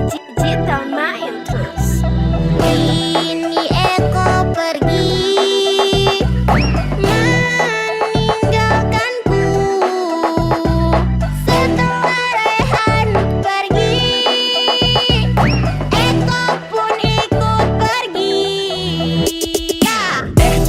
Digital main terus. Kini Eko pergi meninggalkanku. Setelah Rehan pergi, Eko pun ikut pergi.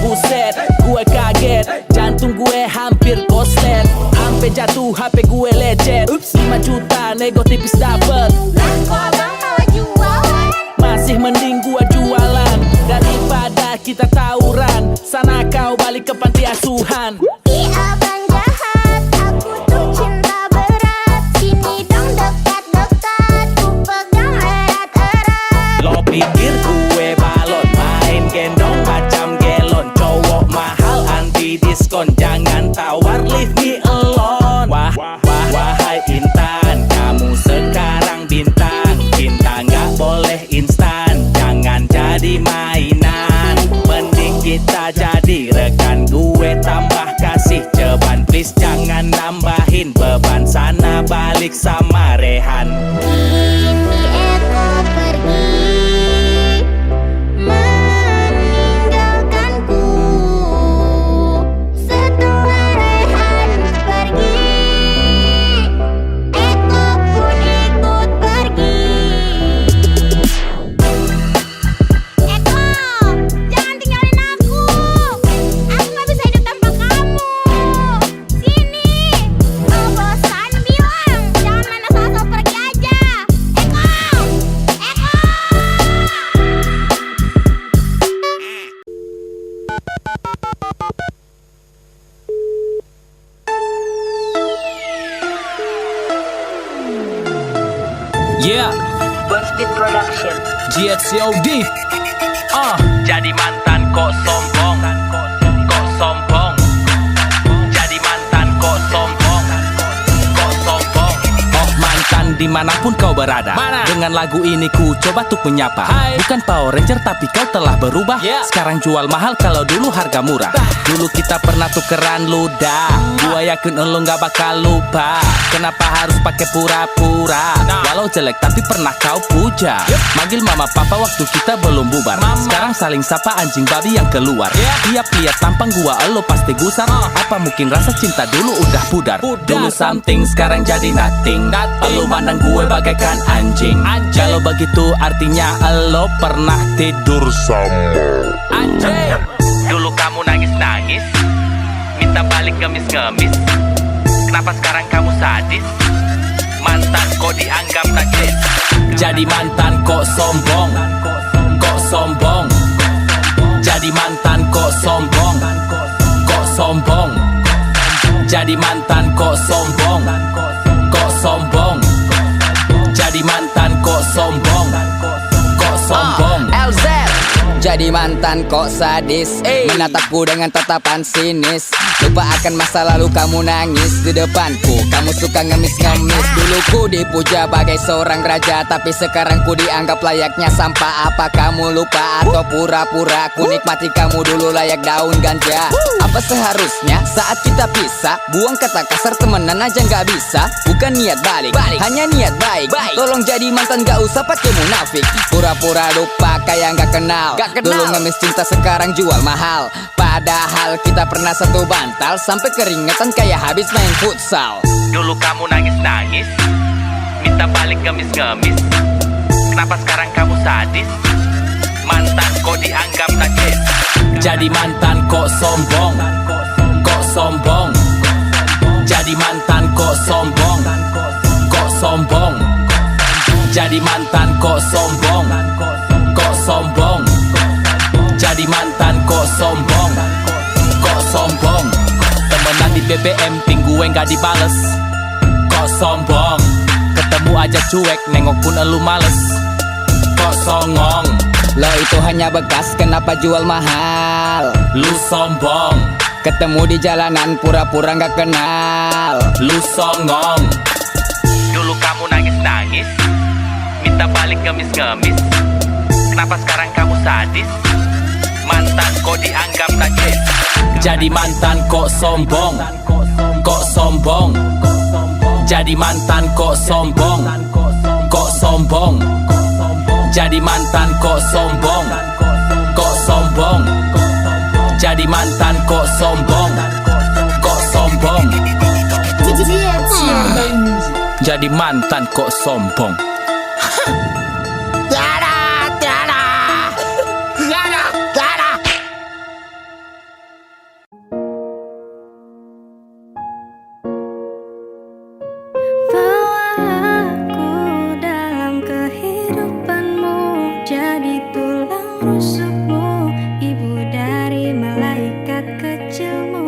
Buset, gue kaget, jantung gue hampir koslet. Ampe jatuh HP gue lecet. 5 juta nego tipis dapet. Lah kok abang malah jualan? Masih mending gua jualan daripada kita tawuran. Sana kau balik ke panti asuhan. Ih abang jahat, aku tuh cinta berat. Sini dong dekat-dekat, ku pegang erat-erat. Lo pikir gue balon, main gendong macam gelon. Cowok mahal anti diskon, jangan tawar leave me alone. Wahai Intan, kamu sekarang bintang. Cinta nggak boleh instan, jangan jadi mainan. Mending kita jadi rekan, gue tambah kasih ceban. Please jangan nambahin beban, sana balik sama Rehan. Kini Eko pergi meninggalkanku. Setelah Rehan pergi, Eko pun ikut pergi. Eko, jangan tinggalin aku. Aku gak bisa hidup tanpa kamu. Sini, kalau bosan bilang, jangan main asal-asal pergi aja. Eko, Eko. Yeah, Speed Production. GXCOD. Jadi mantan kok sombong, kok sombong. Jadi mantan kok sombong, kok sombong. Oh mantan dimanapun kau berada, dengan lagu ini ku coba tuh menyapa. Bukan Power Ranger tapi kau telah berubah. Sekarang jual mahal kalau dulu harga murah. Dulu kita pernah tukeran ludah. Gua yakin lo gak bakal lupa. Kenapa harus pakai pura-pura? Walau jelek tapi pernah kau puja. Manggil mama papa waktu kita belum bubar. Sekarang saling sapa anjing babi yang keluar. Tiap lihat tampang gua lo pasti gusar. Apa mungkin rasa cinta dulu udah pudar? Dulu something sekarang jadi nothing. Lo mandang gue bagaikan anjing. Kalau begitu artinya lo pernah tidur sama anjing. Dulu kamu nangis-nangis, minta balik ngemis-ngemis. Kenapa sekarang kamu sadis? Mantan kok dianggap najis. Jadi mantan kok sombong, kok sombong. Jadi mantan kok sombong, kok sombong. Jadi mantan kok sombong, kok sombong. Jadi mantan kok sombong, kok sombong. LZ jadi mantan kok sadis, menatapku dengan tatapan sinis. Lupa akan masa lalu kamu nangis di depanku. Kamu suka ngemis-ngemis. Dulu ku dipuja bagai seorang raja, tapi sekarang ku dianggap layaknya sampah. Apa kamu lupa atau pura-pura? Ku nikmati kamu dulu layak daun ganja. Apa seharusnya saat kita pisah? Buang kata kasar, temenan aja nggak bisa. Bukan niat balik, hanya niat baik. Tolong jadi mantan gak usah pakai munafik. Pura-pura lupa kayak nggak kenal. Dulu ngemis cinta sekarang jual mahal. Padahal kita pernah satu bantal, sampai keringetan kayak habis main futsal. Dulu kamu nangis-nangis, minta balik ngemis-ngemis. Kenapa sekarang kamu sadis? Mantan kok dianggap najis. Jadi mantan kok sombong, kok sombong. Jadi mantan kok sombong, kok sombong. Jadi mantan kok sombong, kok sombong. Jadi mantan kok sombong, kok sombong. Temenan di BBM ping gue gak dibales. Kok sombong, ketemu aja cuek, nengok pun elu males. Kok songong, Lo itu hanya bekas, kenapa jual mahal? lu sombong, Ketemu di jalanan pura-pura gak kenal. lu songong. Dulu kamu nangis-nangis, minta balik ngemis-ngemis. Kenapa sekarang kamu sadis? Mantan kok dianggap najis. Jadi mantan kok sombong, kok sombong. Jadi mantan kok sombong, kok sombong. Jadi mantan kok sombong, kok sombong. Jadi mantan kok sombong, kok sombong. Jadi mantan kok sombong. Bawa aku dalam kehidupanmu, jadi tulang rusukmu, ibu dari malaikat kecilmu.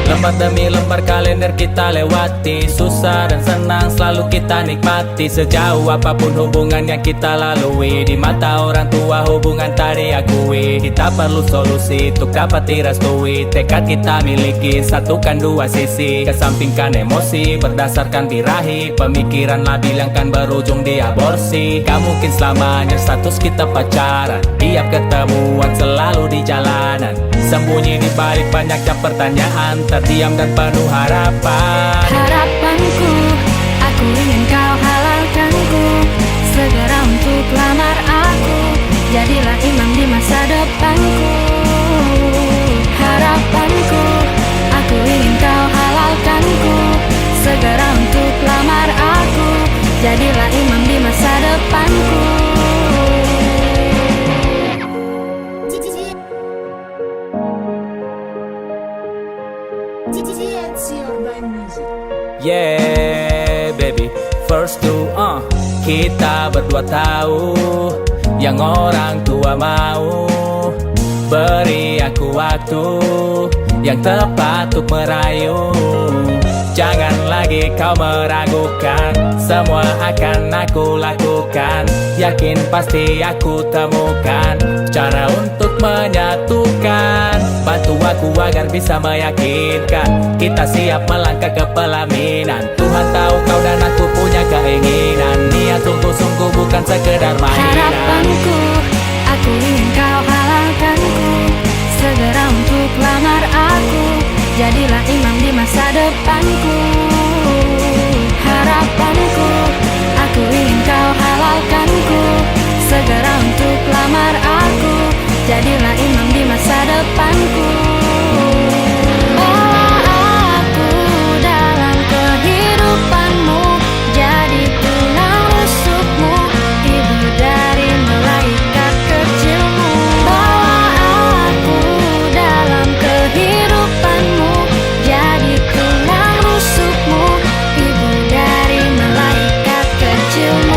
Lembar demi lembar kalender kita lewati, susah dan senang selalu kita nikmati. Sejauh apapun hubungan yang kita lalui, di mata orang tua hubungan tak diakui. Kita perlu solusi untuk dapat direstui. Tekad kita miliki, satukan dua sisi, kesampingkan emosi berdasarkan birahi. Pemikiran labil yang kan berujung di aborsi. Gak mungkin selamanya status kita pacaran, tiap ketemuan selalu di jalanan. Sembunyi di balik banyaknya pertanyaan, terdiam dan penuh harapan. Harapanku, aku ingin kau halalkanku, segera untuk lamar aku, jadilah imam di masa depanku. Harapanku, aku ingin kau halalkanku, segera untuk lamar aku, jadilah imam di masa depanku. Yeah baby, first to kita berdua tahu yang orang tua mau. Beri aku waktu yang tepat untuk merayu. Jangan lagi kau meragukan, semua akan aku lakukan. Yakin pasti aku temukan cara untuk menyatukan. Bantu aku agar bisa meyakinkan kita siap melangkah ke pelaminan. Tuhan tahu kau dan aku punya keinginan, niat sungguh-sungguh bukan sekedar mainan. Harapanku, aku ingin kau halalkanku, segera untuk lamar aku, jadilah imam di masa depanku. Harapanku, aku ingin kau halalkanku, segera untuk lamar aku, jadilah imam di masa depanku. Bawa aku dalam kehidupanmu, jadi tulang rusukmu, ibu dari malaikat kecilmu. Bawa aku dalam kehidupanmu, jadi tulang rusukmu, ibu dari malaikat kecilmu.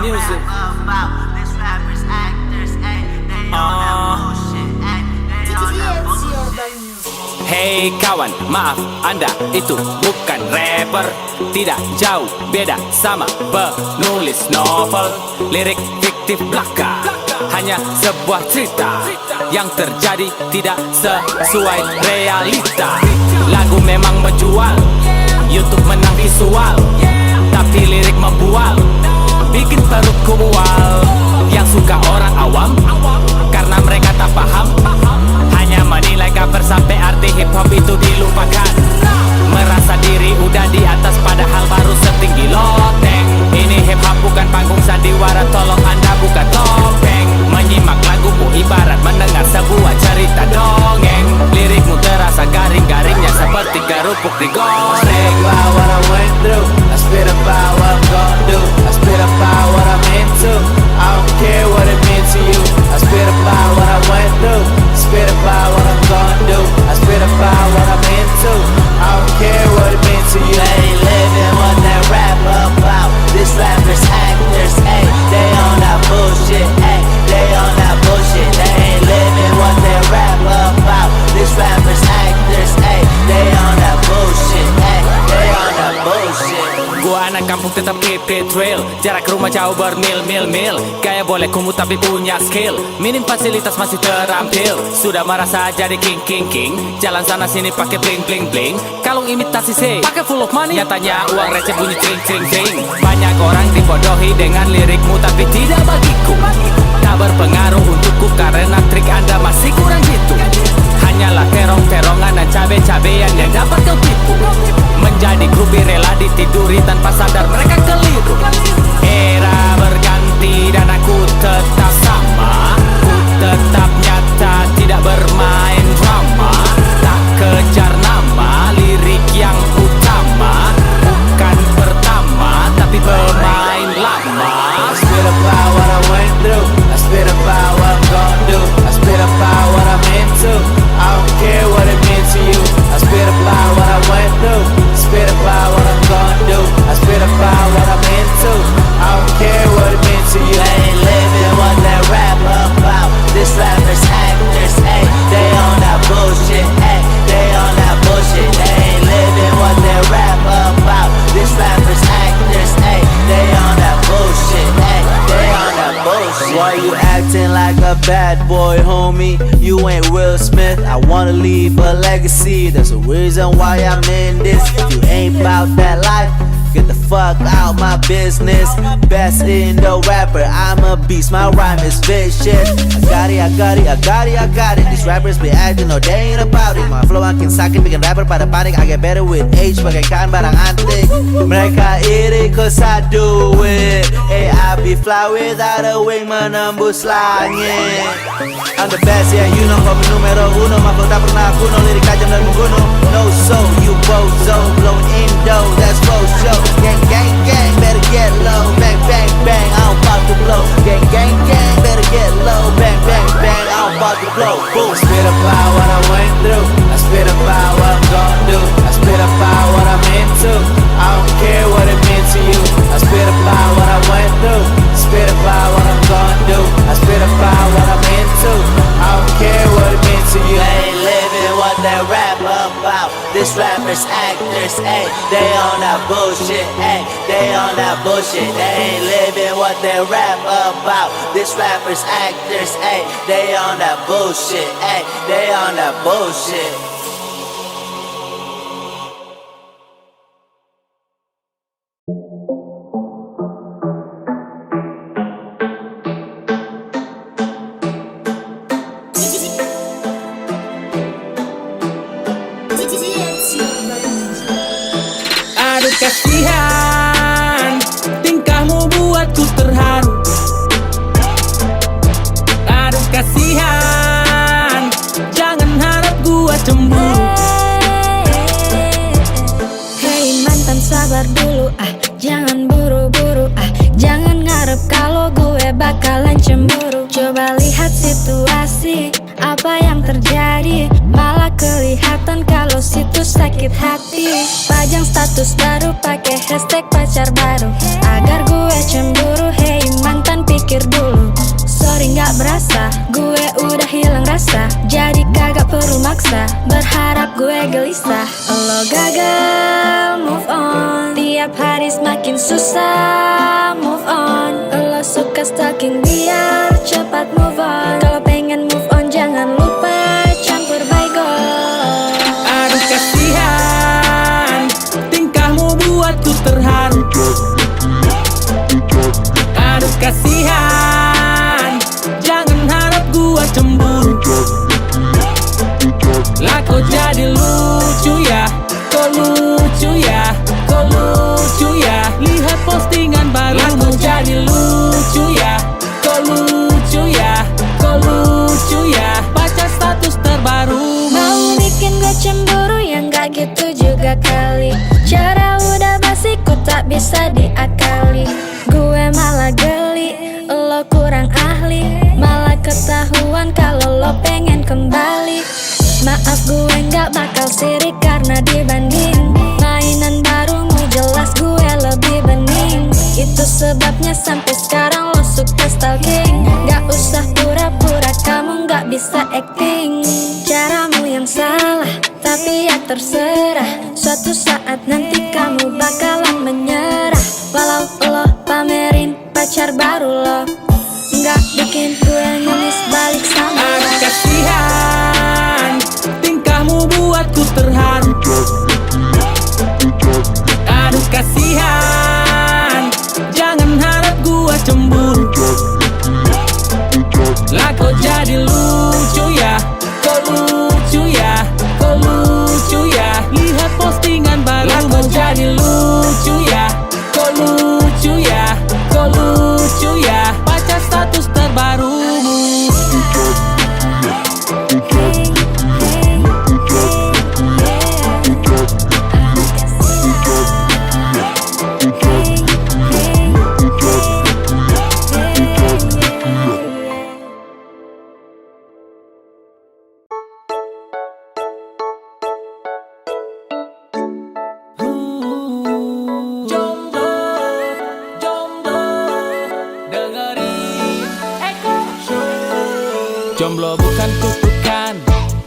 Music. Hey kawan, maaf Anda itu bukan rapper. Tidak jauh beda sama penulis novel. Lirik fiktif belaka hanya sebuah cerita yang terjadi tidak sesuai realita. Lagu memang menjual, YouTube menang visual, tapi lirik membual, bikin perutku mual. Yang suka orang awam karena mereka tak paham, hanya menilai cover sampai arti hip hop itu dilupakan. Merasa diri udah di atas padahal baru setinggi loteng. Ini hip hop bukan panggung sandiwara, tolong anda buka topeng. Menyimak lagumu ibarat mendengar sebuah cerita dongeng. Lirikmu terasa garing-garingnya seperti kerupuk digoreng. About what I went through, I spit about what I'm gonna do, I spit about what I'm into, I don't care what it means to you. I spit about what I went through, spit about what I'm gonna do, I spit about what I'm into, I don't care what it means to you. They ain't living what they rap about. These rappers actors, ayy, they on that bullshit, ayy, they on that bullshit. They ain't living what they rap about. These rappers actors, ayy, they on that bullshit, ayy, they on that bullshit. Gua anak kampung tetap keep it real, jarak rumah jauh bermil-mil-mil. Gaya boleh kumuh tapi punya skill, minim fasilitas masih terampil. Sudah merasa jadi king, jalan sana sini pakai bling. Kalung imitasi sih, pakai full of money, nyatanya uang receh bunyi cing. Banyak orang dibodohi dengan lirikmu tapi tidak bagiku. Tak berpengaruh untukku karena trik anda masih kurang gitu. Hanyalah terong-terongan dan cabe-cabean yang dapat kau tipu. Menjadi grupi rela ditiduri tanpa sadar mereka keliru. Era berganti dan aku tetap sama. Ku tetap nyata, tidak bermain drama. Tak kejar nama, lirik yang utama. Bukan pertama, tapi pemain lama. I spit about what I went through, I spit about what I'm gonna do, I spit about what I'm into, I don't care what it means to you. I spit about what I went through, spit about what I'm gonna do, I spit about what I'm into, I don't care what it means to you. They ain't living what they rap about. These rappers actors, ayy, they on that bullshit, ayy, they on that bullshit. They ain't living what they rap about. These rappers actors, ayy, they on that bullshit, ayy, they on that bullshit. Why you acting like a bad boy, homie? You ain't Will Smith. I wanna leave a legacy. There's a reason why I'm in this. If you ain't about that life, get the fuck out my business. Best in the rapper, I'm a beast, my rhyme is vicious. I got it. These rappers be acting, no they ain't about it. My flow makin sakit, bikin rapper pada panik. I get better with age, bagaikan barang antik. Mereka iri cause I do it. Hey, I be fly without a wing, menembus langit. I'm the best, yeah, you know, kopi numero uno. My flow tak pernah kuno, lirik tajam dan membunuh. No soul, you bozo, blowing indo, that's for show. Gang, better get low. Bang, I don't pop the blow. Gang, better get low. Bang, I don't pop the blow. Boom. I spit about what I went through, I spit about what I'm gonna do, I spit about what I'm into, I don't care what it means to you. I spit about what I went through, spit about what I'm gonna do, I spit about what I'm into, I don't care what it means to you. They ain't living what they rap about. These rappers actors, ayy, they on that bullshit, ayy, they on that bullshit. They ain't living what they rap about. These rappers actors, ayy, they on that bullshit, ayy, they on that bullshit. Aduh kasihan, tingkahmu buatku terharu. Aduh kasihan, jangan harap gua cemburu. Hey mantan sabar dulu jangan buru-buru jangan ngarep kalau gue bakalan cemburu. Coba lihat situasi, apa yang terjadi, malah kelihatan kalau situ sakit hati. Pajang status baru, pakai hashtag pacar baru, agar gue cemburu. Hey mantan pikir dulu, sorry gak berasa, gue udah hilang rasa. Jadi kagak perlu paksa, berharap gue gelisah. Lo gagal move on, tiap hari semakin susah move on. Lo suka stalking biar cepat move on. Kalau pengen move on jangan lupa campur baygon. Aduh kasihan, tingkahmu buatku terharu. Aduh kasihan, jangan harap gua cemburu. Lah kau jadi lucu ya, kau lucu ya, kau lucu ya. Lihat postingan baru. Lah kau jadi lucu ya, kau lucu ya, kau lucu ya. Baca status terbaru. Mau bikin gue cemburu ya nggak gitu juga kali. Cara udah basi ku tak bisa diakali. Gue malah geli, lo kurang ahli. Malah ketahuan kalau lo pengen kembali. Maaf gue nggak bakal sirik karena dibanding mainan barumu jelas gue lebih bening. Itu sebabnya sampai sekarang lo suka stalking. Gak usah pura-pura kamu gak bisa acting. Caramu yang salah, tapi ya terserah. Suatu saat nanti kamu bakalan menyerah. Walau lo pamerin pacar baru lo, nggak bikin gue ngemis balik sama lo. Aduh kasihan, tingkahmu buatku terharu. Aduh kasihan, jangan harap gua cemburu. Lah kau jadi lucu ya, kau lucu ya, kau lucu ya. Lihat postingan baru. Lah kau jadi lucu ya, kau lucu ya, kau lucu ya. Baca status terbarumu. Jomblo bukan kutukan,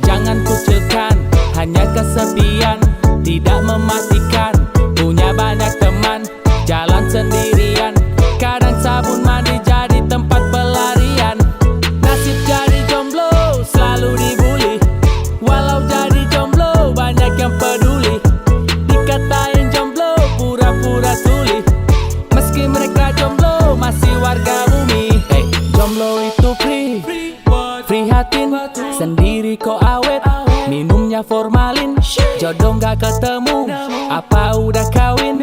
jangan kucilkan. Hanya kesepian, tidak mematikan. Punya banyak teman, jalan sendirian. Kadang sabun mandi jadi tempat pelarian. Nasib jadi jomblo, selalu dibully. Walau jadi jomblo, banyak yang peduli. Dikatain jomblo, pura-pura tuli. Meski mereka jomblo, masih warga bumi. Jomblo itu prihatin, sendiri kok awet. Minumnya formalin, jodoh gak ketemu. Apa udah kawin,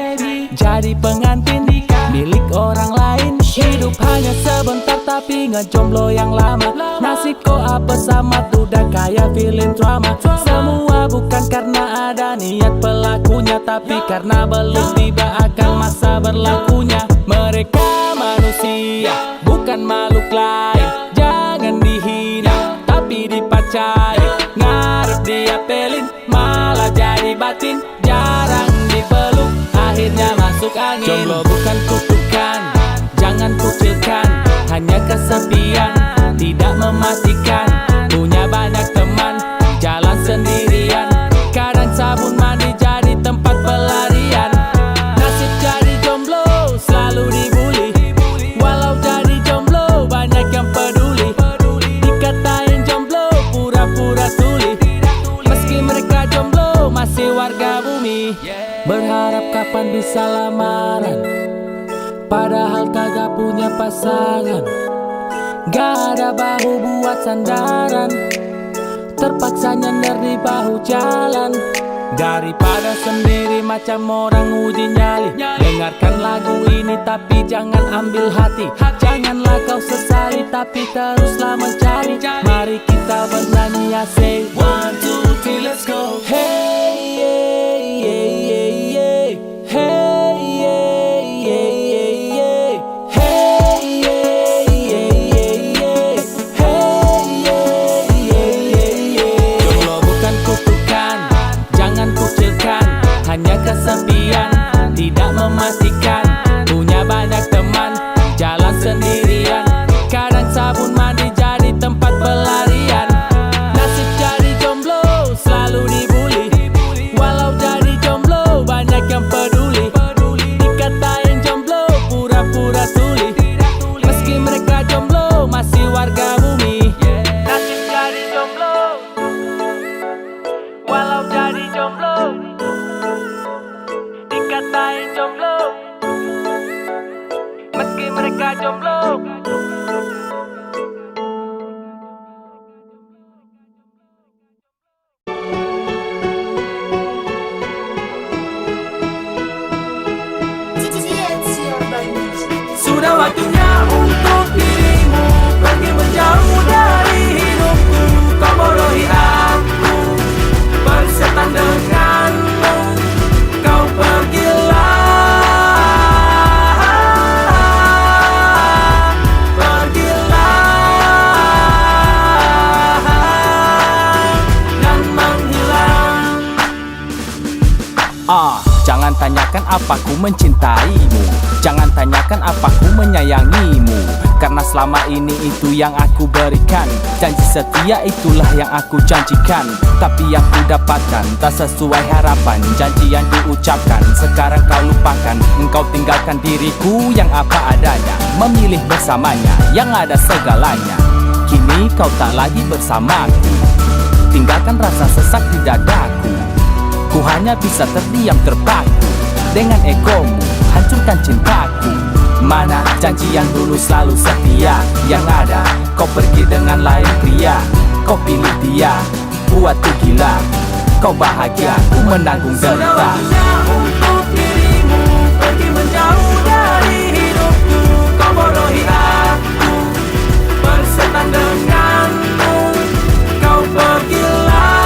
jadi pengantin milik orang lain. Hidup hanya sebentar tapi ngejomblo yang lama. Nasib kok apes amat, udah kayak film drama. Semua bukan karena ada niat pelakunya, tapi karena belum tiba akan masa berlakunya. Mereka manusia, bukan makhluk lain. Jangan dihina, tapi dipacari. Ngarep diapelin, malah jadi batin. Jarang dipeluk, akhirnya masuk angin. Jomblo bukan kutukan, jangan kucilkan. Hanya kesepian, tidak mematikan. Punya banyak teman, jalan sendirian. Kadang sabun mandi jadi tempat pelarian. Nasib jadi jomblo, selalu dibully. Walau jadi jomblo, banyak yang peduli. Dikatain jomblo, pura-pura tuli. Meski mereka jomblo, masih warga bumi. Berharap kapan bisa lamaran, padahal kagak punya pasangan. Gak ada bahu buat sandaran, terpaksa nyender di bahu jalan. Daripada sendiri macam orang uji nyali. Dengarkan lagu ini tapi jangan ambil hati. Janganlah kau sesali tapi teruslah mencari. Mari kita bernyanyi ya, say 1, 2, 3, let's go. Hey, yeah, yeah, yeah, yeah. Hey, yeah, yeah, yeah, yeah. Hey, yeah, yeah, yeah, yeah. Hey, yeah, yeah, yeah, yeah. Jomblo bukan kutukan, jangan kucilkan. Hanya kesepian, tidak mematikan. Punya banyak teman, jalan sendirian. Kadang sabun mandi jadi tempat apa ku mencintaimu. Jangan tanyakan apa ku menyayangimu, karena selama ini itu yang aku berikan. Janji setia itulah yang aku janjikan, tapi yang ku dapatkan tak sesuai harapan. Janji yang diucapkan sekarang kau lupakan. Engkau tinggalkan diriku yang apa adanya, memilih bersamanya yang ada segalanya. Kini kau tak lagi bersamaku, tinggalkan rasa sesak di dadaku. Ku hanya bisa terdiam terpaku, dengan egomu hancurkan cintaku. Mana janji yang dulu selalu setia, yang ada kau pergi dengan lain pria. Kau pilih dia, buatku gila. Kau bahagia, ku menanggung derita. Sudah waktunya untuk dirimu pergi menjauh dari hidupku. Kau bodohi aku, bersetan denganmu. Kau pergilah,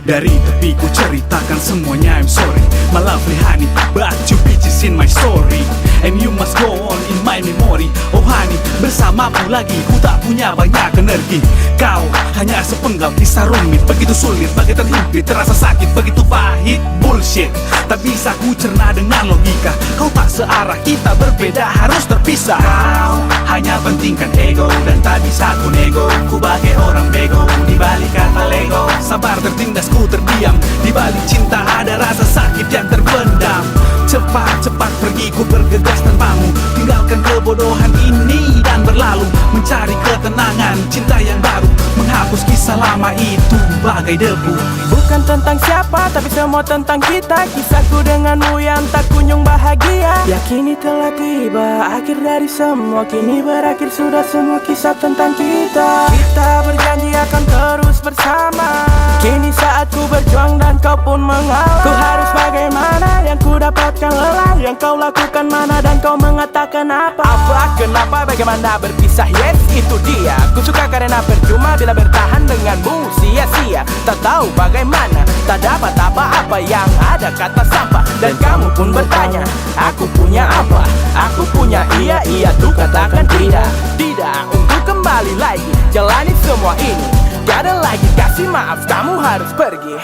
dari tepi ku ceritakan semuanya, I'm sorry my lovely honey, but you bitches in my story, and you must go on in my memory. Oh honey, bersamamu lagi ku tak punya banyak energi. Kau hanya sepenggal kisah rumit, begitu sulit, begitu terhimpit, terasa sakit, begitu pahit, bullshit. Tak bisa ku cerna dengan logika, kau tak searah, kita berbeda, harus terpisah. Kau hanya pentingkan ego dan tak bisa ku nego. Ku bagai orang bego di balik kata lego. Sabar tertindas, ku terdiam, di balik cinta ada rasa sakit yang terpendam. Cepat-cepat pergi, ku bergegas tanpamu. Tinggalkan kebodohan ini dan berlalu, mencari ketenangan, cinta yang baru, menghapus kisah lama itu bagai debu. Bukan tentang siapa, tapi semua tentang kita. Kisahku denganmu yang tak kunjung bahagia. Ya kini telah tiba, akhir dari semua. Kini berakhir sudah semua kisah tentang kita. Kita berjanji akan terus bersama. Kini saatku berjuang dan kau pun mengalah. Ku harus bagaimana, yang ku dapatkan lelah. Yang kau lakukan mana dan kau mengatakan apa? Apa, kenapa, bagaimana berpisah? Yes, itu dia. Ku suka karena percuma bila bertahan denganmu. Sia-sia, tak tahu bagaimana, tak dapat apa-apa, yang ada kata sampah. Dan kamu pun bertanya, aku punya apa? Aku punya iya, tuh katakan tidak. Tidak, untuk kembali lagi jalani semua ini. Tiada lagi kasih maaf, kamu harus pergi.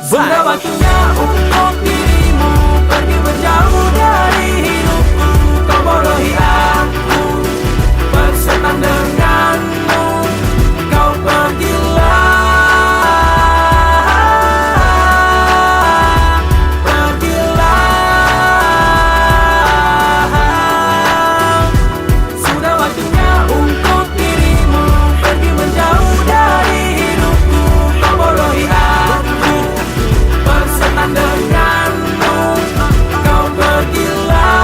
Sudah waktunya untuk dirimu pergi menjauh dari hidupku. Kau bodohi aku, bersetan denganmu. Kau pergilah, sudah waktunya untuk dirimu pergi menjauh dari hidupku. Kau bodohi aku, bersetan denganmu. Kau pergilah,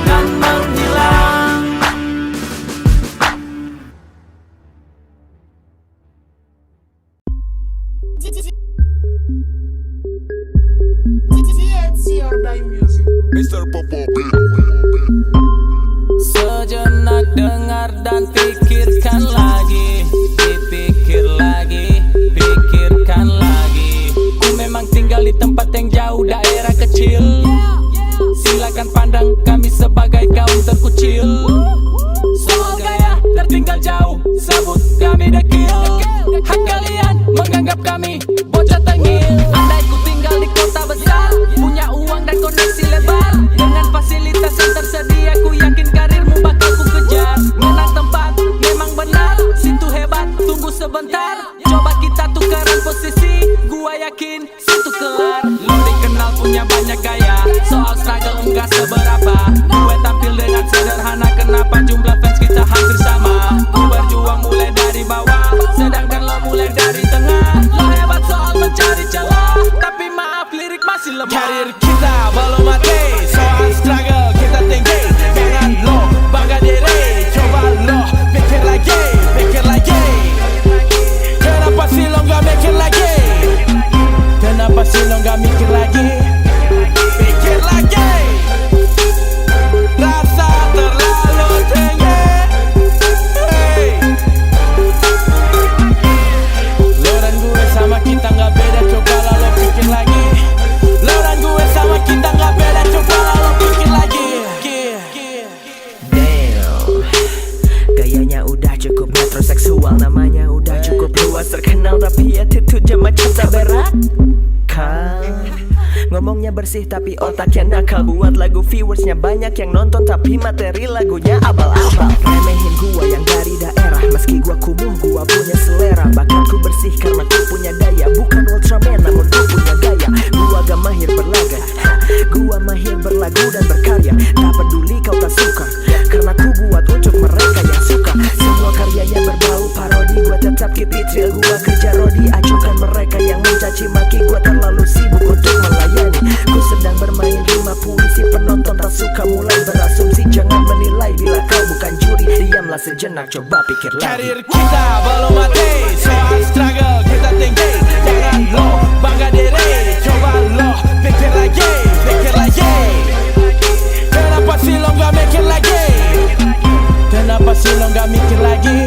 dan menghilang. Sejenak dengar dan pikirkan lagi, dipikir lagi, pikirkan lagi. Ku memang tinggal di tempat yang jauh, daerah kecil. Silakan pandang kami sebagai kaum terkucil. Soal gaya tertinggal jauh, sebut kami dekil. Hak kalian menganggap kami bocah tengil. Andai ku tinggal di kota besar, punya uang dan koneksi lebar, dengan fasilitas yang tersedia, ku yakin karirmu bakal ku kejar. Menang tempat memang benar, situ hebat, tunggu sebentar. Coba kita tukaran posisi, gua yakin situ kelar. Lu dikenal punya banyak gaya, soal struggle enggak seberapa. Gue tampil dengan sederhana, kenapa jumlah fans kita hampir sama. Ku berjuang mulai dari bawah, sedangkan lo mulai dari tengah. Lo hebat soal mencari celah, tapi maaf lirik masih lemah. Karir kita belum mati, soal struggle ngomongnya bersih tapi otaknya nakal. Buat lagu viewersnya banyak yang nonton tapi materi lagunya abal-abal. Remehin gua yang dari daerah, meski gua kumuh gua punya selera. Bakatku bersih karena ku punya daya, bukan Ultraman namun ku punya gaya. Gua gak mahir berlaga, gua mahir berlagu dan berkarya. Tak peduli kau tak suka, karena ku buat untuk mereka yang suka. Semua karyanya berbau parodi, gua tetap keep it real. Gua kerja rodi, acukan mereka yang mencaci maki. Gua terlalu sibuk untuk melayani. Ku sedang bermain rima puisi, penonton tak suka mulai berasumsi. Jangan menilai bila kau bukan juri, diamlah sejenak, coba pikir lagi. Karir kita belum mati, soal struggle kita tinggi. Jangan lo bangga diri, coba lo pikir lagi, pikir lagi. Kenapa sih lo gak mikir lagi? Kenapa sih lo gak mikir lagi?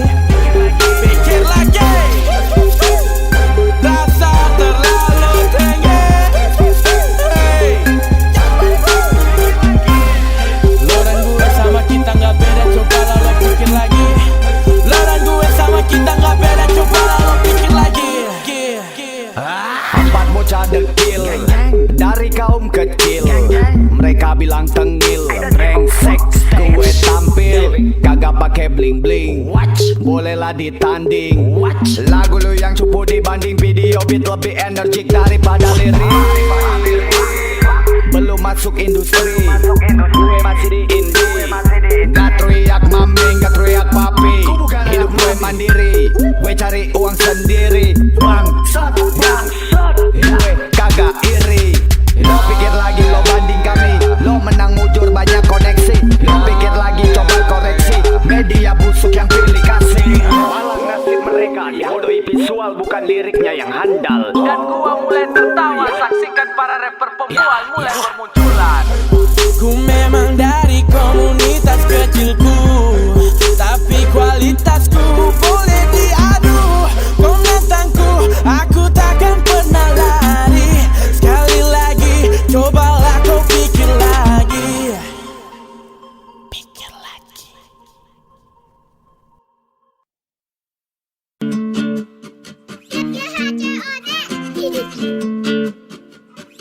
Pikir lagi. Rasa terlalu tinggi. Hey. Lo dan gue sama kita gak beda, coba lo pikir lagi. Lo dan gue sama kita gak beda, coba lo pikir lagi. Empat bocah dekil dari kaum kecil, mereka bilang tengil, brengsek. Gue tampil kagak pakai bling bling, bolehlah ditanding. Lagu lu yang cupu dibanding video beat lebih energik daripada lirik. Belum masuk industri, gue masih di indie. Gak teriak mami, gak teriak papi. Hidup gue mandiri, gue cari uang sendiri. Bangsat, gue kagak iri. Lo pikir lagi, lo banding kami. Lo menang mujur banyak koneksi. Lo pikir lagi, coba koreksi. Media busuk yang pilih kasih. Malah nasib mereka dibodohi visual, bukan liriknya yang handal. Dan gua mulai tertawa, saksikan para rapper pembual mulai bermunculan. Ku memang dari komunitas kecilku, tapi kualitasku boleh diadu. Kau nantangku, aku takkan pernah lari. Sekali lagi, cobalah kau pikir lagi. Pikir lagi.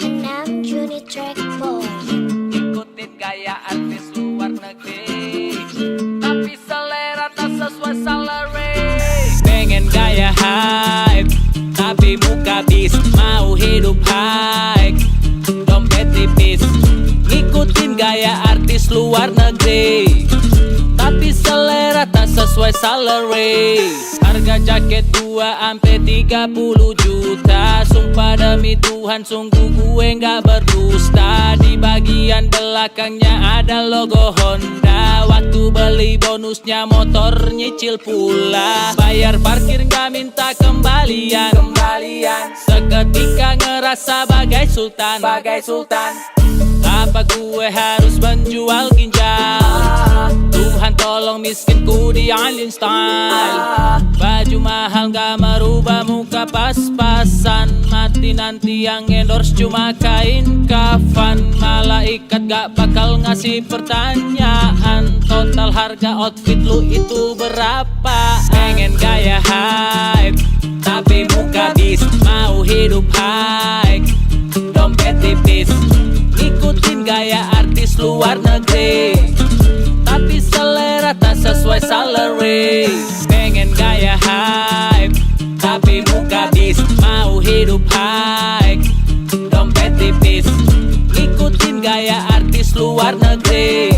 6 Juni Track Boy. Ikutin gaya artis luar negeri, tapi selera tak sesuai salary. Pengen gaya hype, tapi muka bis. Mau hidup high, dompet tipis. Ngikutin gaya artis luar negeri, tapi selera tak sesuai salary. Harga jaket 2-30 juta. Sumpah demi Tuhan sungguh gue gak berdusta. Di bagian belakangnya ada logo Honda. Waktu beli bonusnya motor nyicil pula. Bayar parkir gak minta kembalian. Seketika ngerasa bagai sultan. Apa gue harus menjual ginjal? Tuhan tolong miskinku dialin style. Baju mahal gak merubah muka pas-pasan. Mati nanti yang endorse cuma kain kafan. Malaikat gak bakal ngasih pertanyaan. Total harga outfit lu itu berapa? Pengen gaya hype, tapi muka bis. Mau hidup high, dompet tipis. Ikutin gaya artis luar negeri, tapi selera tak sesuai salary. Pengen gaya hype, tapi muka bis. Mau hidup high, dompet tipis. Ikutin gaya artis luar negeri,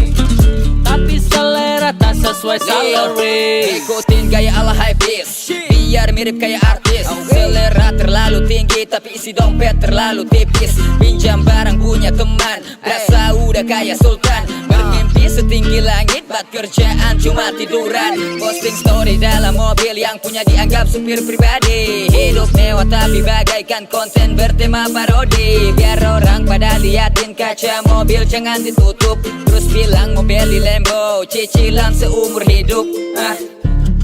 tapi selera tak sesuai salary. Ikutin gaya ala hypebeast, biar mirip kayak artis. Selera terlalu tinggi tapi isi dompet terlalu tipis. Pinjam barang punya teman, berasa udah kayak sultan. Bermimpi setinggi langit, buat kerjaan cuma tiduran. Posting story dalam mobil yang punya dianggap supir pribadi. Hidup mewah tapi bagaikan konten bertema parodi. Biar orang pada liatin kaca mobil jangan ditutup. Terus bilang mau beli Lambo, cicilan seumur hidup.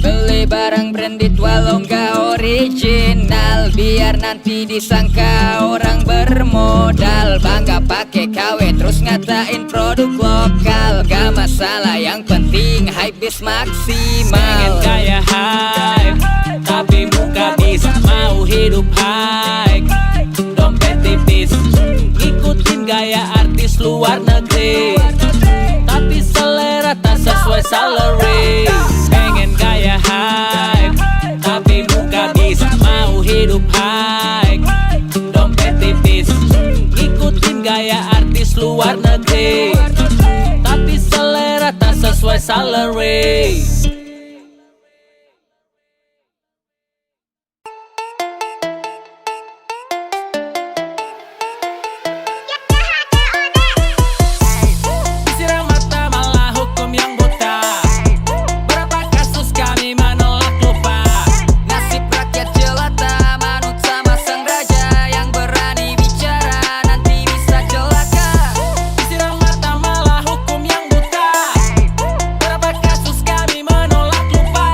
Beli barang branded walau nggak original, biar nanti disangka orang bermodal. Bangga pakai KW terus ngatain produk lokal. Gak masalah yang penting hypebeast maksimal. Pengen gaya hype, tapi muka bis. Mau hidup high, dompet tipis. Ikutin Ikutin gaya artis luar negeri, tapi selera tak sesuai salary. Pengen gaya hype, tapi buka bis. Mau hidup high, dompet tipis. Ikutin gaya artis luar negeri, tapi selera tak sesuai salary. Siram mata malah hukum yang buta. Berapa kasus kami menolak lupa. Nasib rakyat jelata, manut sama sang raja. Yang berani bicara nanti bisa celaka. Siram mata malah hukum yang buta. Berapa kasus kami menolak lupa.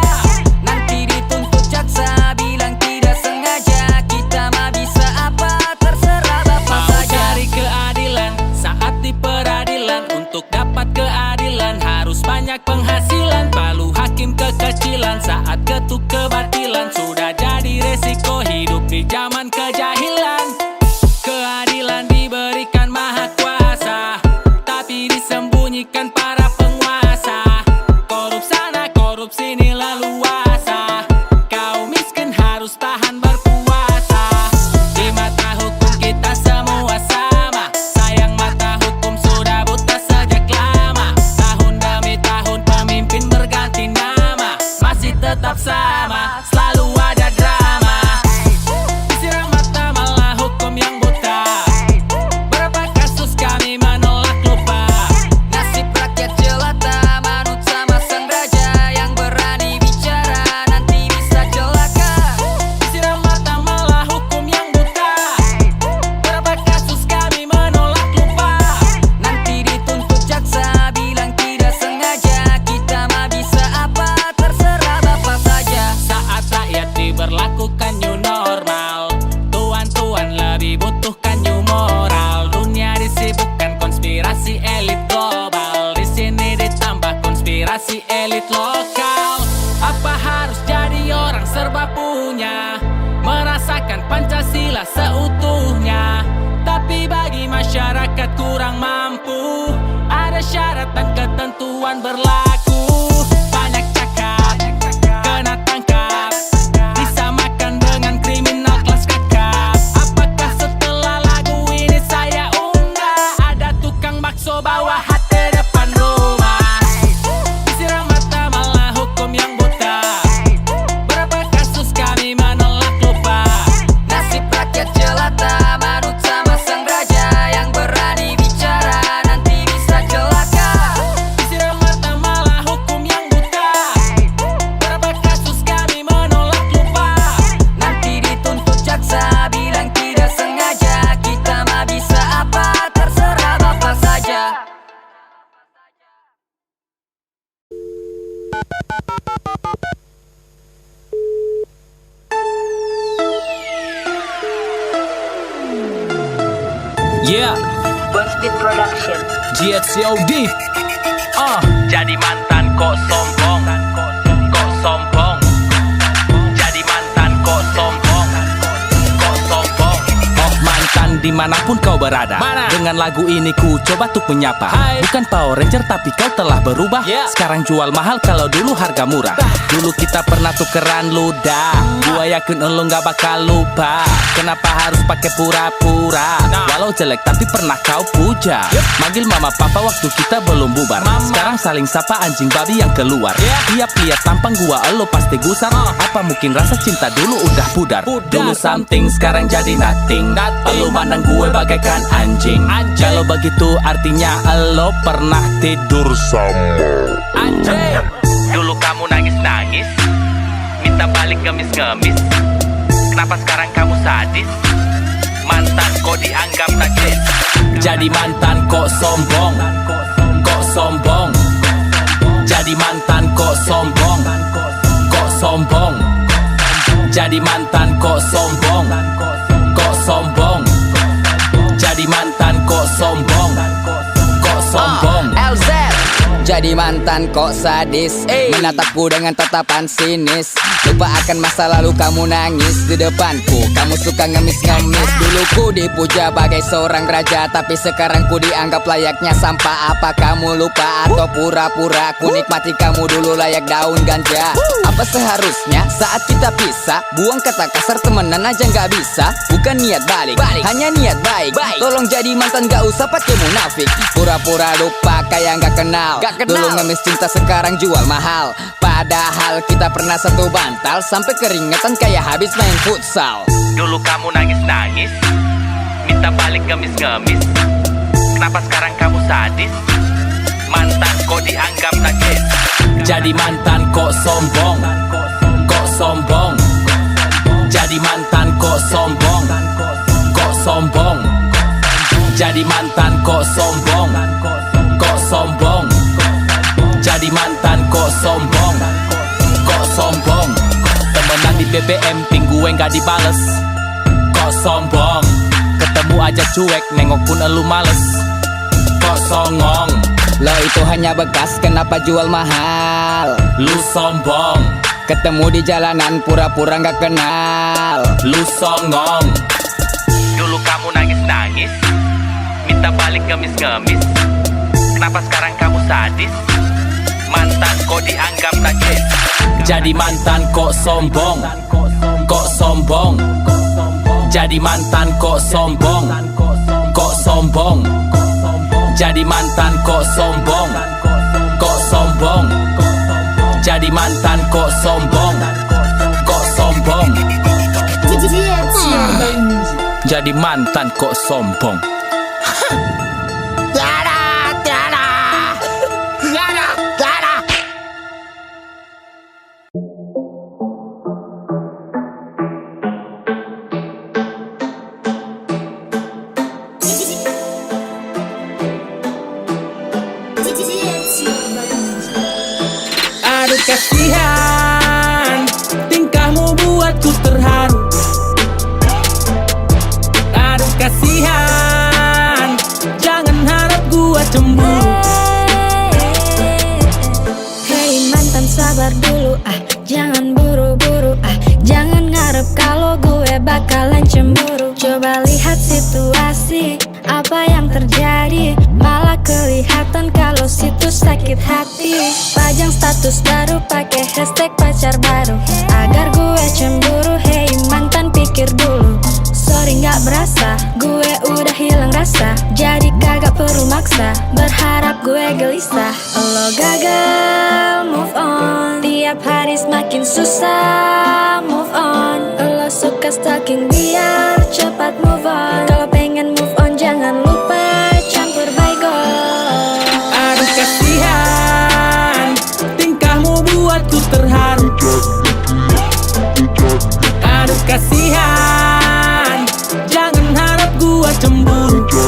Nanti dituntut jaksa, bilang tidak sengaja. Kita mah bisa apa, terserah bapak Mau saja. cari keadilan saat di peradilan. Untuk dapat keadilan harus banyak penghasilan. Palu hakim kekecilan saat ketuk kebatilan. Sudah jadi resiko hidup di zaman kejahilan. Keadilan diberikan maha kuasa, tapi disembunyikan para penguasa. Korup sana, korup sini leluasa. Kau miskin harus tahan berpuasa. Di mata hukum kita semua sama. Sayang mata hukum sudah buta sejak lama. Tahun demi tahun pemimpin berganti nama, masih tetap sama, selalu ada drama. Siram mata malah hukum yang buta. Berapa kasus kami menolak lupa. Nasib rakyat jelata, manut sama sang raja. Yang berani bicara nanti bisa celaka. Siram mata malah hukum yang buta. Berapa kasus kami menolak lupa. Nanti dituntut jaksa, bilang tidak sengaja. Kita mah bisa apa, terserah bapak saja. Saat rakyat diberlakukan new normal, tuan-tuan lebih butuhkan new moral. Dunia disibukkan konspirasi elit global. Di sini ditambah konspirasi elit lokal. Apa harus jadi orang serba punya, merasakan Pancasila seutuhnya. Tapi bagi masyarakat kurang mampu, ada syarat dan ketentuan berlaku. Banyak cakap, kena tangkap, disamakan dengan kriminal kelas kakap. Apakah setelah lagu ini saya unggah, ada tukang bakso bawa hati depan rumah. Siram mata malah hukum yang buta. Berapa kasus kami menolak lupa. Nasib rakyat jelata, manut sama sang raja. Yang berani bicara nanti bisa celaka. Siram mata malah hukum yang buta. Berapa kasus kami menolak lupa. Nanti dituntut jaksa, bilang tidak sengaja. Kita mah bisa apa, terserah bapak saja. Yeah, Buzzbeat Production. GXCOD. Jadi mantan kok sombong, kok sombong. Jadi mantan kok sombong, kok sombong. Oh mantan dimanapun kau berada, Mana? dengan lagu ini ku coba tuk menyapa. Hai. Bukan Power Ranger tapi kau telah berubah. Yeah. Sekarang jual mahal kalau dulu harga murah. Dulu kita pernah tukeran ludah. Gua yakin lo gak bakal lupa. Kenapa harus pakai pura-pura? Walau jelek tapi pernah kau puja. Manggil mama papa waktu kita belum bubar. Sekarang saling sapa anjing babi yang keluar. Tiap lihat tampang gua lo pasti gusar. Apa mungkin rasa cinta dulu udah pudar? Dulu something sekarang jadi nothing. Lo mandang gue bagaikan anjing. Kalau begitu artinya lo pernah tidur sama Anjing. Dulu kamu nangis-nangis, minta balik ngemis-ngemis. Kenapa sekarang kamu sadis? Mantan kok dianggap najis. Jadi mantan kok sombong, kok sombong. Jadi mantan kok sombong, kok sombong. Jadi mantan kok sombong, kok sombong. Jadi mantan kok sombong, kok sombong. LZ Jadi mantan kok sadis, menatapku dengan tatapan sinis. Lupa akan masa lalu kamu nangis di depanku. Kamu suka ngemis-ngemis. Dulu ku dipuja bagai seorang raja, tapi sekarang ku dianggap layaknya sampah. Apa kamu lupa atau pura-pura? Ku nikmati kamu dulu layak daun ganja. Apa seharusnya saat kita pisah? Buang kata kasar, temenan aja gak bisa. Bukan niat balik, hanya niat baik. Tolong jadi mantan gak usah pakai munafik. Pura-pura lupa kayak gak kenal. Dulu ngemis cinta, sekarang jual mahal. Padahal kita pernah satu bantal, sampai keringetan kayak habis main futsal. Dulu kamu nangis-nangis, minta balik ngemis-ngemis. Kenapa sekarang kamu sadis? Mantan kok dianggap najis. Jadi mantan kok sombong, kok sombong. Jadi mantan kok sombong, kok sombong. Jadi mantan kok sombong, kok sombong. Jadi mantan kok sombong, kok sombong. Temenan di BBM gue gak dibales, kok sombong. Ketemu aja cuek, nengok pun elu males, kok songong. Lo itu hanya bekas, kenapa jual mahal? Lu sombong. Ketemu di jalanan pura-pura gak kenal. Lu songong. Dulu kamu nangis-nangis, minta balik ngemis-ngemis. Kenapa sekarang kamu sadis? Mantan kok dianggap najis. Jadi mantan kok sombong, kok sombong. Jadi mantan kok sombong, kok sombong. Jadi mantan kok sombong, kok sombong. Jadi mantan kok sombong, kok sombong. Jadi mantan kok sombong. Aduh kasihan, tingkahmu buatku terharu. Aduh kasihan, jangan harap gua cemburu. Hey mantan sabar dulu jangan buru-buru jangan ngarep kalau gue bakalan cemburu. Coba lihat situasi, apa yang terjadi? Malah kelihatan kalau situ sakit hati. Pajang status baru, pakai hashtag pacar baru, agar gue cemburu. Hey mantan pikir dulu, sorry gak berasa, gue udah hilang rasa. Jadi kagak perlu maksa, berharap gue gelisah. Lo gagal move on, tiap hari semakin susah move on. Lo suka stalking dia, cepat move on. Kalau pengen move on jangan lupa campur baygon. Aduh kasihan, tingkahmu buatku terharu. Aduh kasihan, jangan harap gua cemburu.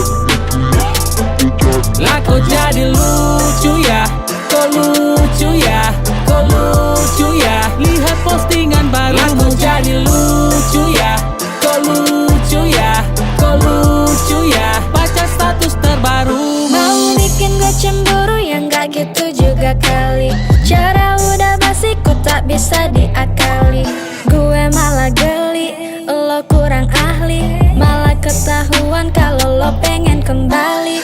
Lah kok jadi lucu ya, kok lucu ya, kok lucu ya. Lihat postingan baru, lah kok jadi lucu ya, kok lucu ya, kok lucu ya. Baca status terbaru. Mau bikin gue cemburu yang gak gitu juga kali. Cara udah basi ku tak bisa diakali. Gue malah geli, lo kurang ahli. Malah ketahuan kalau lo pengen kembali.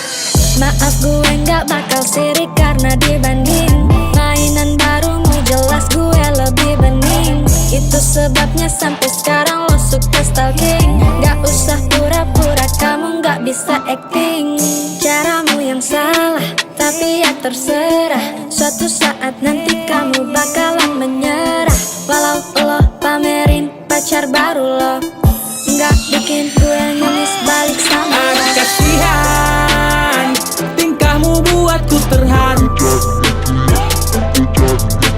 Maaf gue gak bakal sirik karena dibanding mainan barumu jelas gue lebih bening. Itu sebabnya sampai sekarang lo suka stalking. Gak usah pura-pura, kamu gak bisa acting. Caramu yang salah, tapi ya terserah. Suatu saat nanti kamu bakalan menyerah. Walau lo pamerin pacar baru lo, gak bikin gue ngemis balik sama lo. Aduh kasihan, tingkahmu buatku terharu.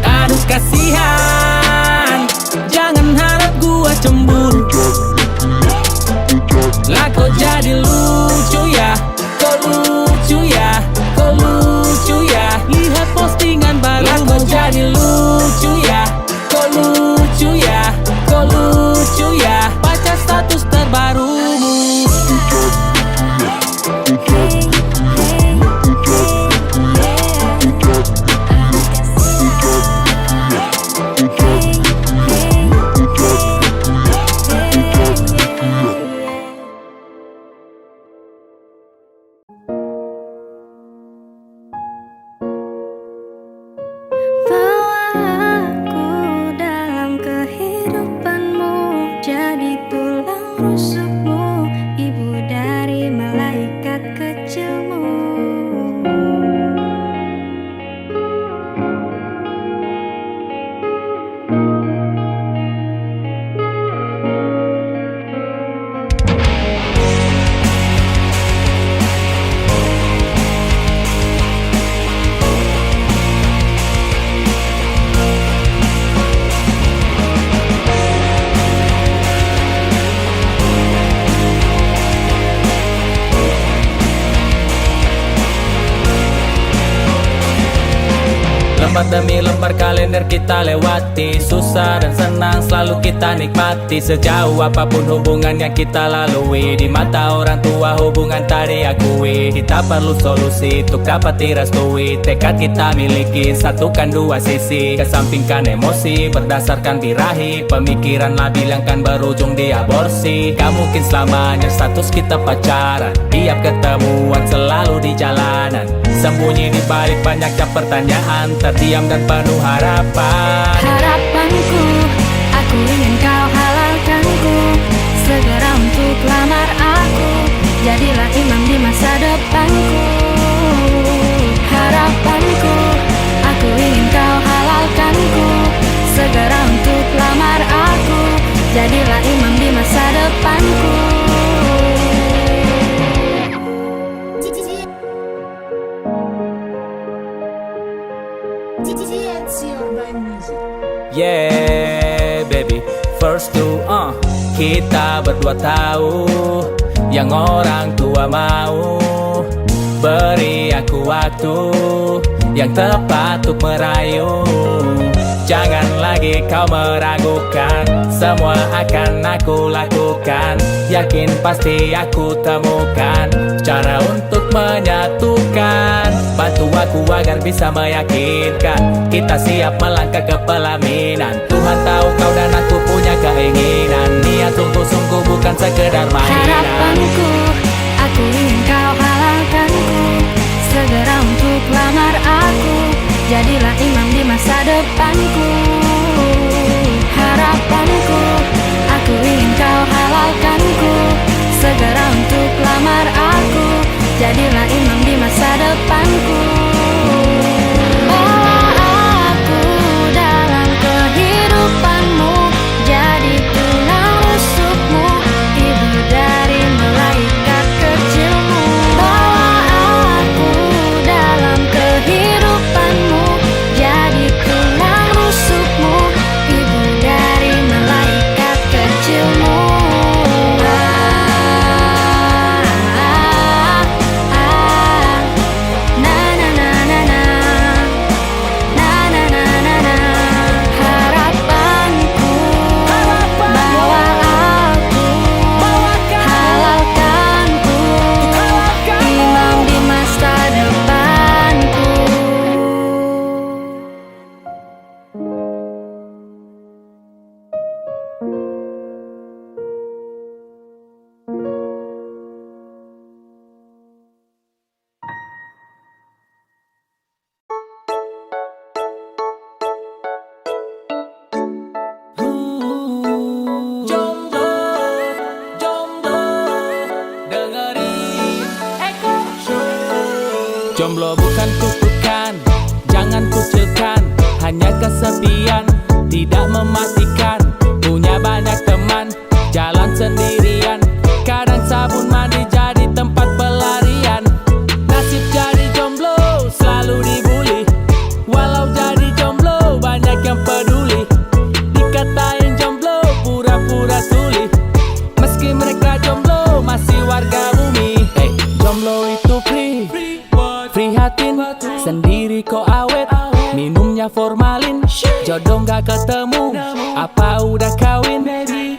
Aduh kasihan, jangan harap gua cemburu. Lah kok jadi lucu ya, kok lucu ya, kok lucu ya. Lihat postingan baru, lah kok jadi lucu ya, kok lucu ya, kok lucu ya. Baca status terbarumu. Lembar demi lembar kalender kita lewati, susah dan senang selalu kita nikmati. Sejauh apapun hubungan yang kita lalui, di mata orang tua hubungan tak diakui. Kita perlu solusi untuk dapat direstui. Tekad kita miliki, satukan dua sisi, kesampingkan emosi berdasarkan birahi. Pemikiran labil yang kan berujung di aborsi. Gak mungkin selamanya status kita pacaran, tiap ketemuan selalu di jalanan. Sembunyi di balik banyaknya pertanyaan, terdiam dan penuh harapan. Harapanku, aku ingin kau halalkanku, segera untuk lamar aku, jadilah imam di masa depanku. Harapanku, aku ingin kau halalkanku, segera untuk lamar aku, jadilah imam di masa depanku. Yeah baby, first to kita berdua tahu yang orang tua mau. Beri aku waktu yang tepat untuk merayu. Jangan lagi kau meragukan, semua akan aku lakukan. Yakin pasti aku temukan cara untuk menyatukan. Bantu aku agar bisa meyakinkan kita siap melangkah ke pelaminan. Tuhan tahu kau dan aku punya keinginan, niat sungguh-sungguh bukan sekedar mainan. Harapanku, aku ingin kau halalkanku, segera untuk lamar aku, jadilah imam di masa depanku. Harapanku, aku ingin kau halalkanku, segera untuk lamar aku, jadilah imam di masa depanku. Bawa aku dalam kehidupanmu, jadi tulang rusukmu, ibu dari malaikat kecilmu. Bawa aku dalam kehidupanmu, jadi tulang rusukmu, ibu dari malaikat kecilmu. Harapanku, bawa aku, halalkanku, imam di masa depanku. Jomblo, jomblo, dengerin Eko Show. Jomblo bukan kutukan, jangan kucilkan, hanya kesepian, tidak mematikan. Punya banyak teman, jalan sendirian, kadang sabun mandi jadi tempat pelarian. Nasib jadi jomblo, selalu dibully. Walau jadi jomblo, banyak yang peduli. Dikatain jomblo, pura-pura tuli. Meski mereka jomblo, masih warga bumi. Jomblo itu prihatin, sendiri kok awet. Minumnya formalin, jodoh gak ketemu. Apa udah kawin,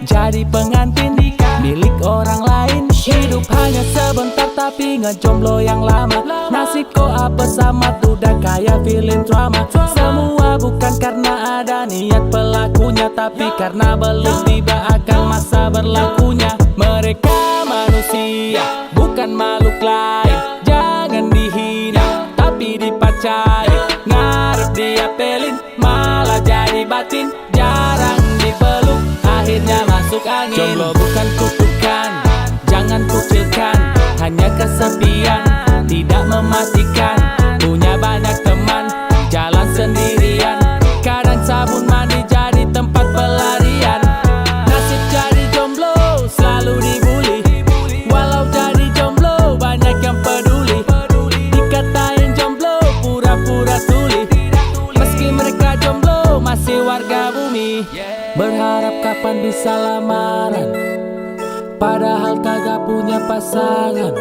jadi pengantin milik orang lain. Hidup hanya sebentar tapi ngejomblo yang lama. Nasib kok apa sama, udah kayak film drama. Semua bukan karena ada niat pelakunya, tapi karena belum tiba akan masa berlakunya. Mereka manusia, bukan makhluk lain. Jangan dihina, tapi dipacari. Ngarep diapelin, malah jadi batin. Jarang dipeluk, akhirnya masuk angin. Jomblo bukan kutukan, jangan kucilkan, hanya kesepian, tidak mematikan. Punya banyak teman, jalan sendirian, kadang sabun mandi jadi tempat pelarian. Nasib jadi jomblo, selalu dibully. Walau jadi jomblo, banyak yang peduli. Dikatain jomblo, pura-pura tuli. Meski mereka jomblo, masih warga bumi. Berharap kapan bisa lamaran, padahal kagak punya pasangan.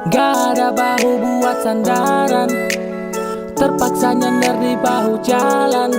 Gak ada bahu buat sandaran, terpaksa nyender di bahu jalan.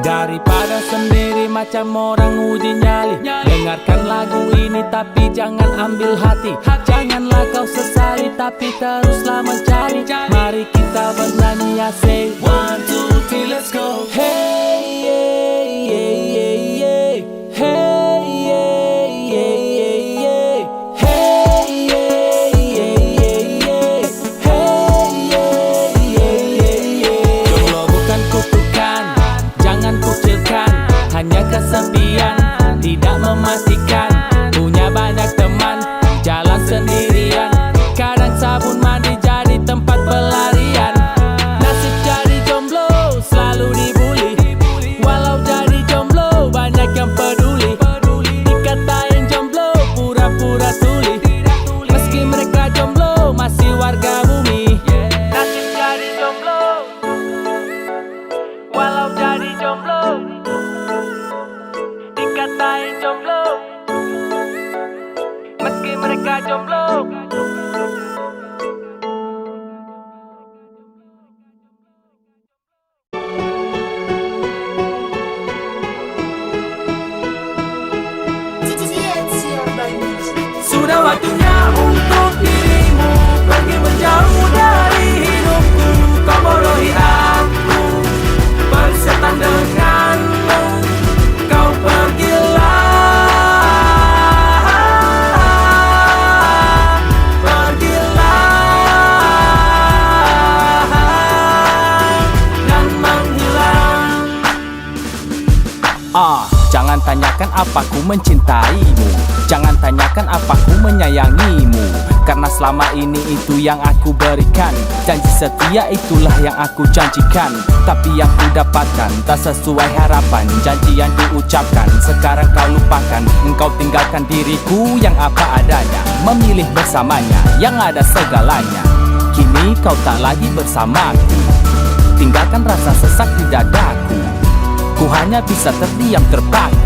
Daripada sendiri macam orang uji nyali, dengarkan lagu ini tapi jangan ambil hati. Janganlah kau sesali tapi teruslah mencari. Mari kita bernyanyi ya, say 1, 2, 3, let's go. Hey, yeah, yeah, yeah, yeah. Hey, yeah, yeah, yeah, yeah. Hey, yeah, yeah, yeah, yeah. Hey, yeah, yeah, yeah, yeah. Jomblo bukan kutukan, jangan kucilkan. Hanya kesepian, tidak mematikan. Punya banyak teman, jalan sendirian. Kadang sabun mandi jadi tempat pelarian. Nasib jadi jomblo, selalu dibully. Walau jadi jomblo, banyak yang peduli. Dikatain jomblo, pura-pura tuli. Meski mereka jomblo, masih warga bumi. Nasib jadi jomblo, walau jadi jomblo. Dikatain jomblo, meski mereka jomblo. Sudah waktunya untuk dirimu pergi menjauh dari hidupku. Kau bodohi aku, bersetan denganmu. Kau pergilah, pergilah dan menghilang. Jangan tanyakan apa ku mencintaimu, jangan tanyakan apa ku menyayangimu. Karena selama ini itu yang aku berikan. Janji setia itulah yang aku janjikan. Tapi yang ku dapatkan tak sesuai harapan. Janji yang diucapkan sekarang kau lupakan. Engkau tinggalkan diriku yang apa adanya, memilih bersamanya yang ada segalanya. Kini kau tak lagi bersamaku, tinggalkan rasa sesak di dadaku. Ku hanya bisa terdiam terpaku.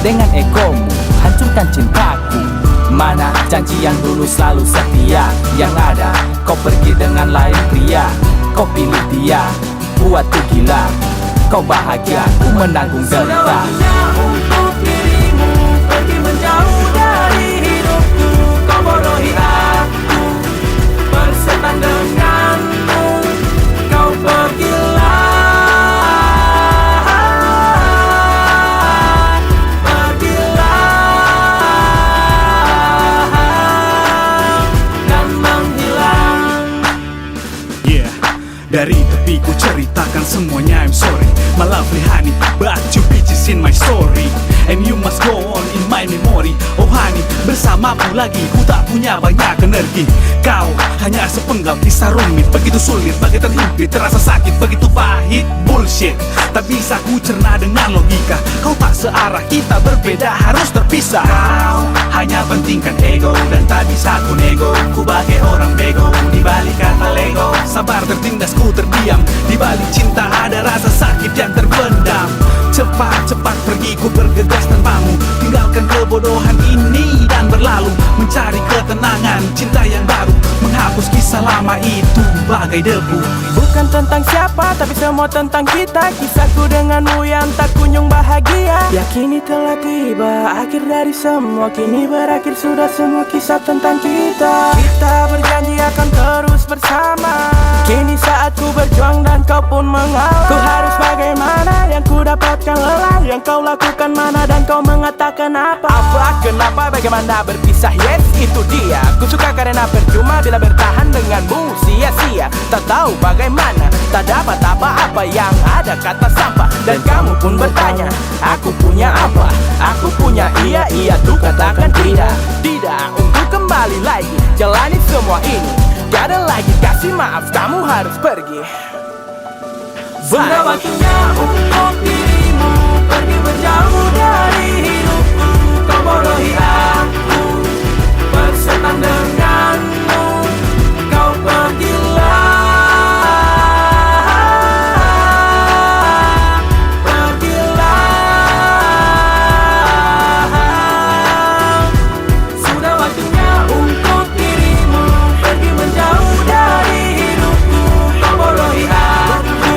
Dengan egomu hancurkan cintaku. Mana janji yang dulu selalu setia? Yang ada kau pergi dengan lain pria. Kau pilih dia, buatku gila. Kau bahagia, ku menanggung derita. Sudah waktunya untuk dirimu pergi menjauh dari hidupku. Kau bodohi aku, bersetan denganmu. Kau pergilah, dari tepi ku ceritakan semuanya, I'm sorry. My lovely honey, but you bitches in my story. And you must go on in my memory. Oh honey, bersamamu lagi ku tak punya banyak energi. Kau hanya sepenggal kisah rumit, begitu sulit, begitu terhimpit, terasa sakit, begitu pahit, bullshit. Tak bisa ku cerna dengan logika. Kau tak searah, kita berbeda, harus terpisah. Kau hanya pentingkan ego dan tak bisa ku nego. Ku bagai orang bego di balik kata lego. Sabar tertindas, ku terdiam. Di balik cinta ada rasa sakit yang terpendam. Cepat-cepat pergi, ku bergegas tanpamu. Tinggalkan kebodohan ini dan berlalu, mencari ketenangan, cinta yang baru, menghapus kisah lama itu bagai debu. Bukan tentang siapa, tapi semua tentang kita. Kisahku denganmu yang tak kunjung bahagia. Ya kini telah tiba, akhir dari semua. Kini berakhir sudah semua kisah tentang kita. Kita berjanji akan terus bersama. Kini saatku berjuang dan kau pun mengalah. Ku harus bagaimana, yang ku dapatkan lelah. Yang kau lakukan mana dan kau mengatakan apa? Apa, kenapa, bagaimana berpisah, yes itu dia. Ku suka karena percuma bila bertahan denganmu sia-sia. Tak tahu bagaimana, tak dapat apa-apa, yang ada kata sampah. Dan kamu pun bertanya, aku punya apa? Aku punya iya, tuh katakan tidak. Tidak, untuk kembali lagi, jalani semua ini. Tiada lagi kasih maaf, kamu harus pergi. Sudah waktunya untuk dirimu pergi menjauh dari hidupku. Kau bodohi aku, bersetan denganmu. Kau pergilah, pergilah. Sudah waktunya untuk dirimu pergi menjauh dari hidupku. Kau bodohi aku,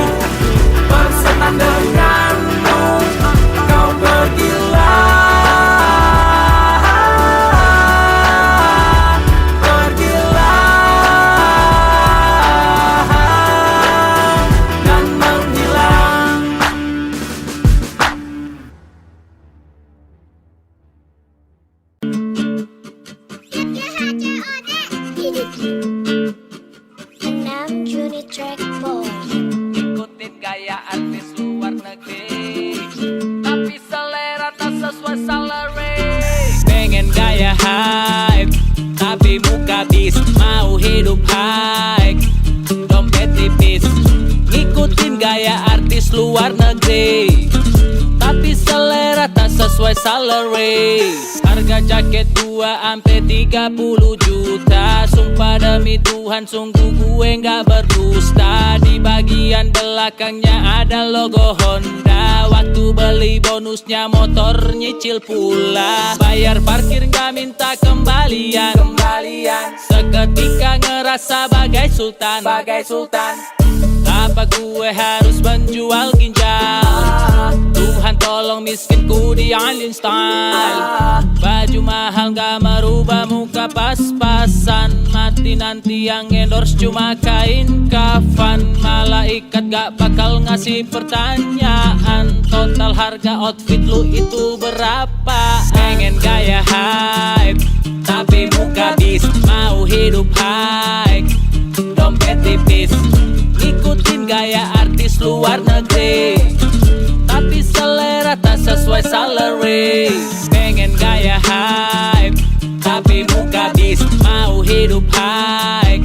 ngikutin gaya artis luar negeri, tapi selera tak sesuai salary. Harga jaket gua ampe 30 juta. Sumpah demi Tuhan sungguh gue gak berdusta. Di bagian belakangnya ada logo Honda. Waktu beli bonusnya motor nyicil pula. Bayar parkir gak minta kembalian. Seketika ngerasa bagai sultan. Apa gue harus menjual ginjal? Tuhan tolong miskinku di alien style. Baju mahal gak merubah muka pas-pasan. Mati nanti yang endorse cuma kain kafan. Malaikat gak bakal ngasih pertanyaan. Total harga outfit lu itu berapa? Pengen gaya hype tapi muka bis. Mau hidup high dompet tipis. Ikutin gaya artis luar negeri, tapi selera tak sesuai salary. Pengen gaya hype tapi muka bis. Mau hidup high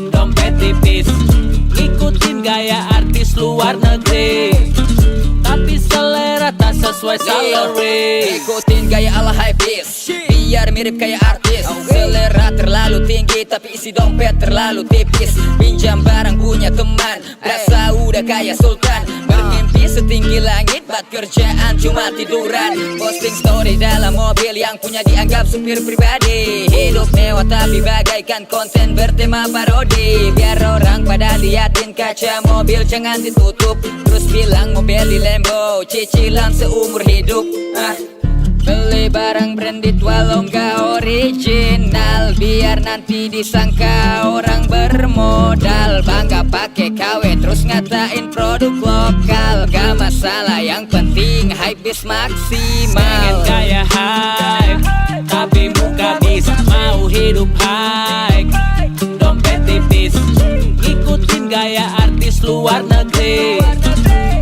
dompet tipis. Ikutin gaya artis luar negeri, tapi selera tak sesuai salary. Ikutin gaya ala hypebeast biar mirip kayak artis. Selera terlalu tinggi tapi isi dompet terlalu tipis. Pinjam barang punya teman, berasa udah kayak sultan. Bermimpi setinggi langit, buat kerjaan cuma tiduran. Posting story dalam mobil yang punya dianggap supir pribadi. Hidup mewah tapi bagaikan konten bertema parodi. Biar orang pada liatin kaca mobil jangan ditutup. Terus bilang mau beli Lambo, cicilan seumur hidup. Beli barang branded walau gak original, biar nanti disangka orang bermodal. Bangga pakai KW terus ngatain produk lokal. Gak masalah yang penting hypebeast maksimal. Pengen gaya hype tapi muka bis. Mau hidup high dompet tipis. Ikutin gaya artis luar negeri,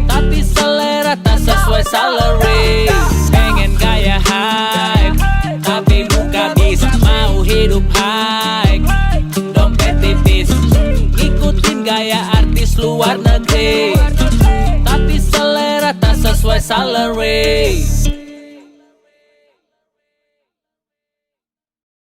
tapi selera tak sesuai salary. Pengen gaya hype tapi muka bis. Mau hidup high dompet tipis. Ikutin gaya artis luar negeri, tapi selera tak sesuai salary.